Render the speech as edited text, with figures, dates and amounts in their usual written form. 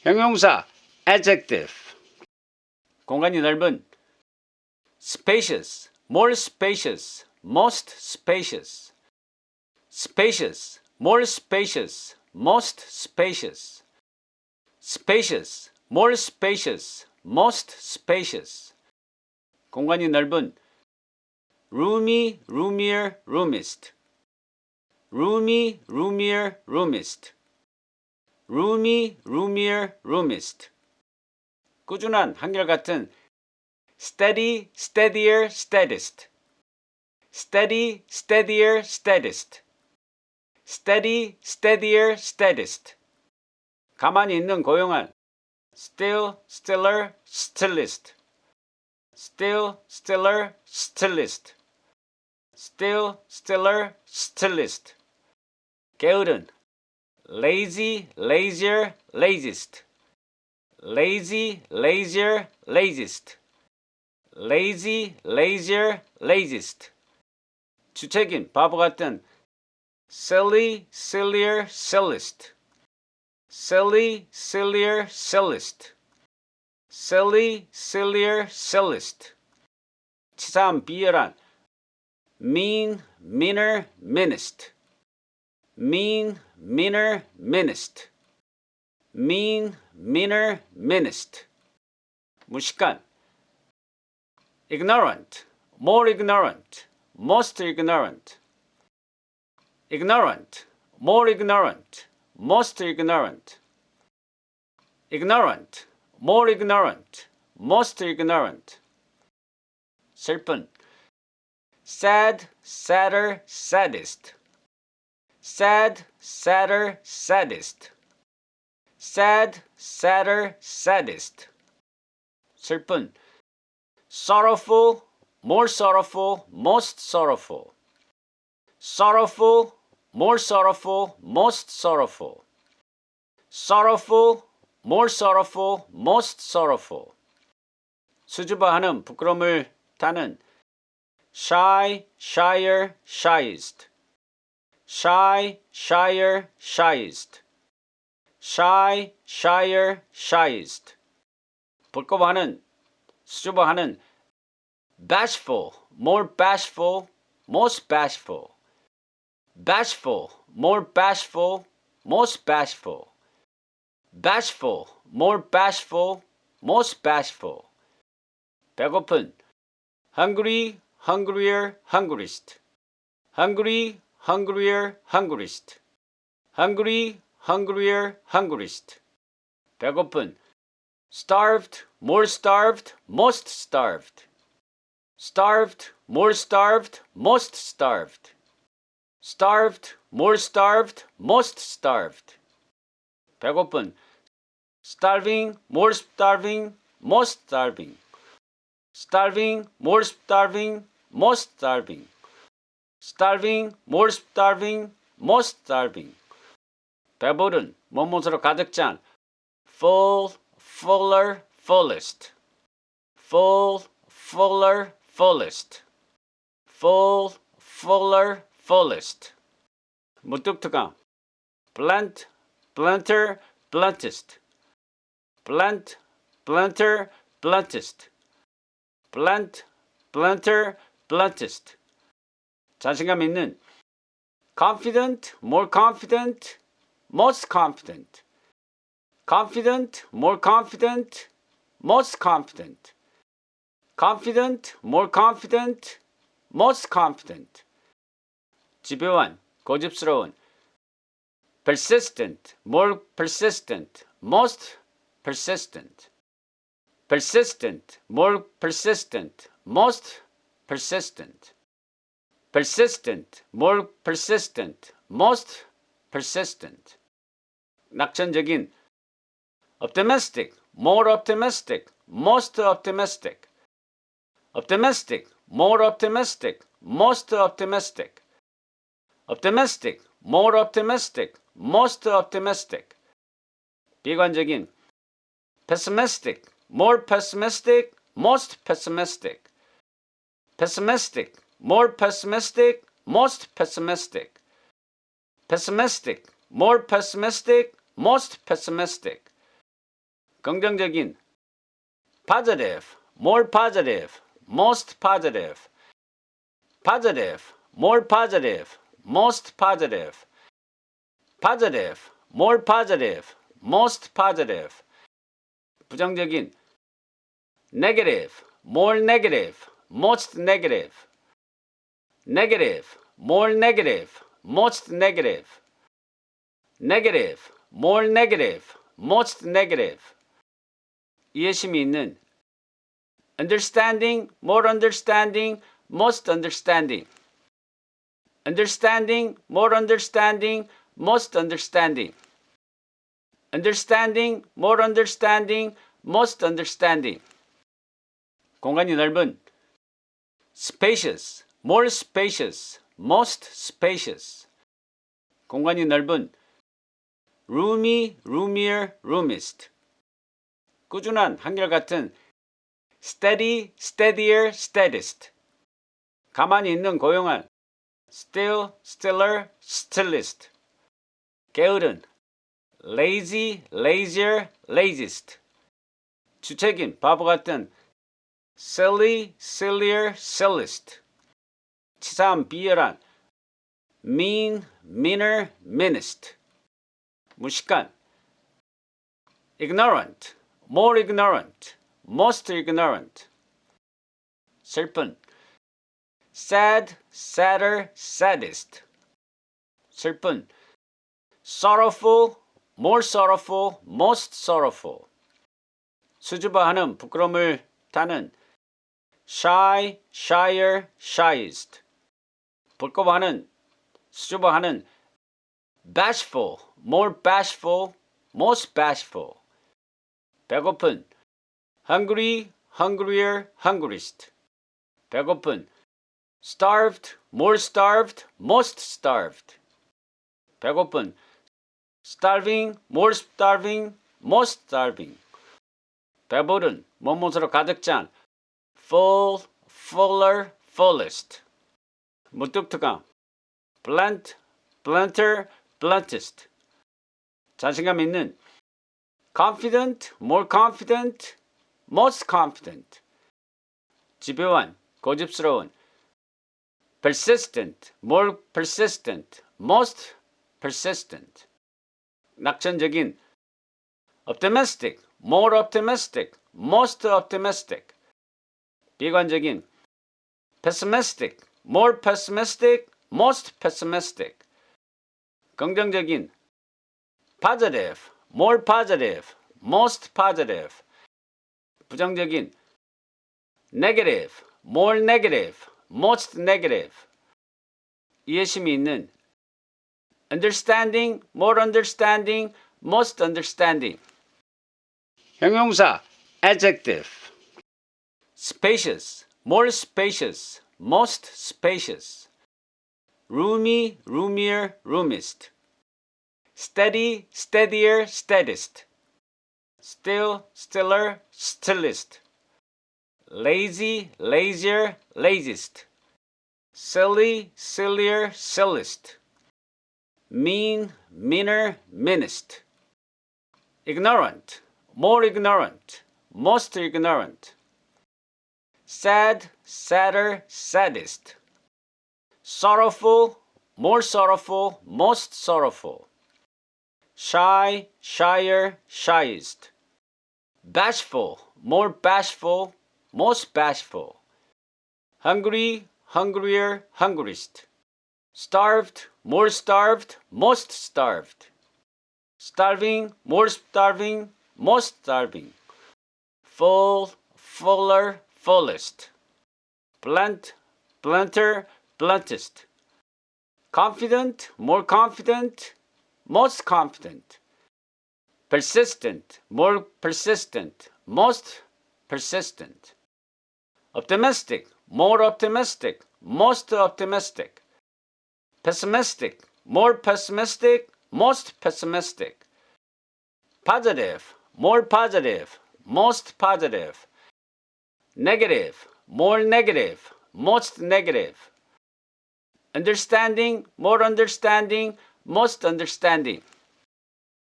형용사 adjective 공간이 넓은 spacious, more spacious, most spacious spacious, more spacious, most spacious spacious, more spacious, most spacious 공간이 넓은 roomy, roomier, roomist roomy, roomier, roomist roomy, roomier, roomist 꾸준한, 한결같은 steady, steadier, steadist steady, steadier, steadist steady, steadier, steadist 가만히 있는, 고용한 still, stiller, stillist still, stiller, stillist still, stiller, stillist 게으른 lazy, lazier, laziest lazy, lazier, laziest lazy, lazier, laziest 주책인, 바보 같은 silly, sillier, silliest silly, sillier, silliest silly, sillier, silliest 치사한, 비열한 mean, meaner, meanest mean, meaner, meanest mean, meaner, meanest 무식한 ignorant, more ignorant, most ignorant ignorant, more ignorant, most ignorant ignorant, more ignorant, most ignorant 슬픈 sad, sadder, saddest sad, sadder, saddest sad, sadder, saddest 슬픈 sorrowful, more sorrowful, most sorrowful sorrowful, more sorrowful, most sorrowful sorrowful, more sorrowful, most sorrowful 수줍어하는, 부끄러움을 타는 shy, shyer, shyest shy, shyer, shyest shy, shyer, shyest 볼거하는, 수줍어하는 bashful, more bashful, most bashful bashful, more bashful, most bashful bashful, more bashful, most bashful 배고픈 hungry, hungrier, hungriest hungry, hungrier, hungriest hungry, hungrier, hungriest 배고픈 starved, more starved, most starved starved, more starved, most starved starved, more starved, most starved 배고픈 starving, more starving, most starving starving, more starving, most starving starving, more starving, most starving 배부른, 뭐뭇으로 가득 찬 full, fuller, fullest full, fuller, fullest full, fuller, fullest 무뚝뚝함 blunt, blunter, bluntest blunt, blunter, bluntest blunt, blunter, bluntest 자신감 있는 confident, more confident, most confident confident, more confident, most confident confident, more confident, most confident 집요한, 고집스러운 persistent, more persistent, most persistent persistent, more persistent, most persistent persistent, more persistent, most persistent 낙천적인 optimistic, more optimistic, most optimistic optimistic, more optimistic, most optimistic optimistic, more optimistic, most optimistic 비관적인 pessimistic, more pessimistic, most pessimistic pessimistic, more pessimistic, most pessimistic pessimistic, more pessimistic, most pessimistic 긍정적인. positive, more positive, most positive. positive, more positive, most positive. positive, more positive, most positive. 부정적인. negative, more negative, most negative. negative, more negative, most negative. negative, more negative, most negative. 이해심이 있는. understanding, more understanding, most understanding. understanding, more understanding, most understanding. understanding, more understanding, most understanding. 공간이 넓은. spacious, more spacious, most spacious. 공간이 넓은. roomy, roomier, roomist. 꾸준한, 한결같은. steady, steadier, steadiest. 가만히 있는, 고용한. still, stiller, stillest. 게으른. lazy, lazier, laziest. 주책인, 바보 같은. silly, sillier, silliest. 치사한, 비열한. mean, meaner, meanest. 무식한. ignorant, more ignorant, most ignorant. 슬픈. sad, sadder, saddest. 슬픈. sorrowful, more sorrowful, most sorrowful. 수줍어하는, 부끄러움을 타는. shy, shyer, shyest. 부끄러워하는, 수줍어하는. bashful, more bashful, most bashful. 배고픈. hungry, hungrier, hungriest. 배고픈. starved, more starved, most starved. 배고픈. starving, more starving, most starving. 배부른, 뭐뭇으로 가득 찬. full, fuller, fullest. 무뚝뚝함. blunt, blunter, bluntest. 자신감 있는. confident, more confident, most confident. 집요한, 고집스러운. persistent, more persistent, most persistent. 낙천적인. optimistic, more optimistic, most optimistic. 비관적인. pessimistic, more pessimistic, most pessimistic. 긍정적인. positive, more positive, most positive. 부정적인. negative, more negative, most negative. 이해심이 있는. understanding, more understanding, most understanding. 형용사 adjective. spacious, more spacious, most spacious. roomy, roomier, roomist. steady, steadier, steadiest. still, stiller, stillest. lazy, lazier, laziest. silly, sillier, silliest. mean, meaner, meanest. ignorant, more ignorant, most ignorant. sad, sadder, saddest. sorrowful, more sorrowful, most sorrowful. shy, shyer, shyest. bashful, more bashful, most bashful. hungry, hungrier, hungriest. starved, more starved, most starved. starving, more starving, most starving. full, fuller, fullest. blunt, blunter, bluntest. confident, more confident, most confident. persistent, more persistent, most persistent. optimistic, more optimistic, most optimistic. pessimistic, more pessimistic, most pessimistic. positive, more positive, most positive. negative, more negative, most negative. understanding, more understanding, most understanding.